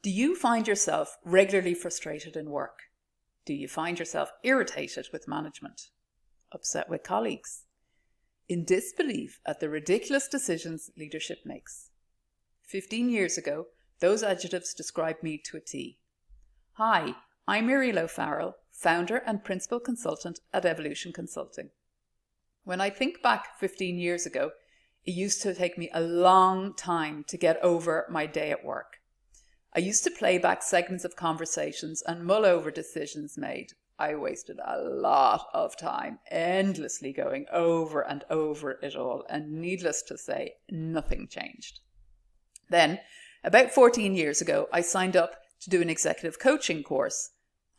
Do you find yourself regularly frustrated in work? Do you find yourself irritated with management? Upset with colleagues? In disbelief at the ridiculous decisions leadership makes? 15 years ago, those adjectives described me to a T. Hi, I'm Irial, founder and principal consultant at Evolution Consulting. When I think back 15 years ago, it used to take me a long time to get over my day at work. I used to play back segments of conversations and mull over decisions made. I wasted a lot of time endlessly going over and over it all, and needless to say, nothing changed. Then, about 14 years ago, I signed up to do an executive coaching course.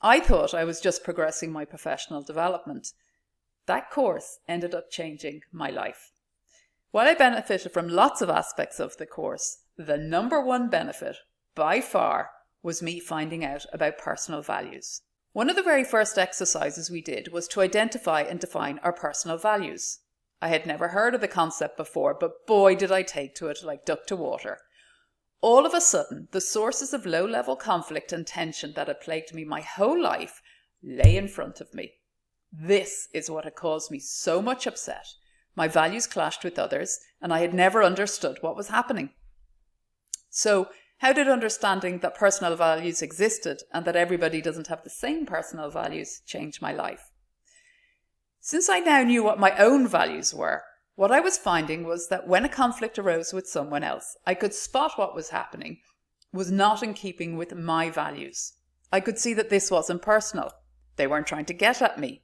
I thought I was just progressing my professional development. That course ended up changing my life. While I benefited from lots of aspects of the course, the number one benefit, by far, was me finding out about personal values. One of the very first exercises we did was to identify and define our personal values. I had never heard of the concept before, but boy did I take to it like duck to water. All of a sudden, the sources of low-level conflict and tension that had plagued me my whole life lay in front of me. This is what had caused me so much upset. My values clashed with others, and I had never understood what was happening. So, how did understanding that personal values existed and that everybody doesn't have the same personal values change my life? Since I now knew what my own values were, what I was finding was that when a conflict arose with someone else, I could spot what was happening was not in keeping with my values. I could see that this wasn't personal. They weren't trying to get at me.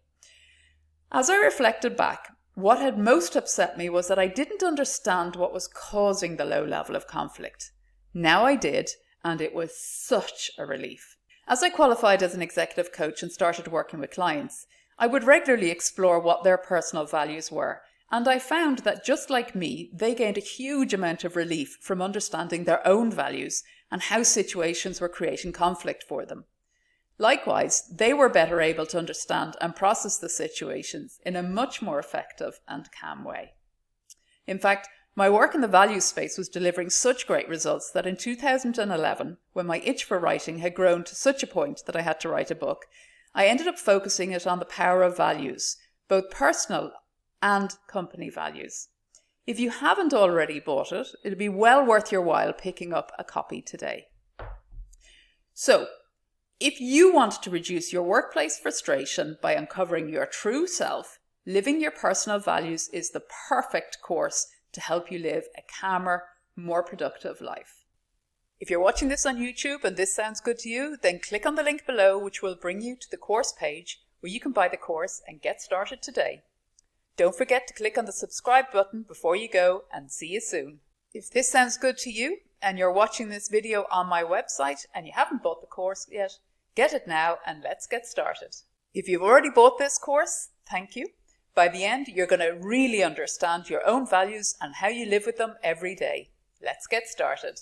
As I reflected back, what had most upset me was that I didn't understand what was causing the low level of conflict. Now I did, and it was such a relief. As I qualified as an executive coach and started working with clients, I would regularly explore what their personal values were, and I found that just like me, they gained a huge amount of relief from understanding their own values and how situations were creating conflict for them. Likewise, they were better able to understand and process the situations in a much more effective and calm way. In fact, my work in the values space was delivering such great results that in 2011, when my itch for writing had grown to such a point that I had to write a book, I ended up focusing it on the power of values, both personal and company values. If you haven't already bought it, it'll be well worth your while picking up a copy today. So, if you want to reduce your workplace frustration by uncovering your true self, living your personal values is the perfect course to help you live a calmer, more productive life. If you're watching this on YouTube and this sounds good to you, then click on the link below, which will bring you to the course page where you can buy the course and get started today. Don't forget to click on the subscribe button before you go, and see you soon. If this sounds good to you and you're watching this video on my website and you haven't bought the course yet, get it now and let's get started. If you've already bought this course, thank you. By the end, you're going to really understand your own values and how you live with them every day. Let's get started.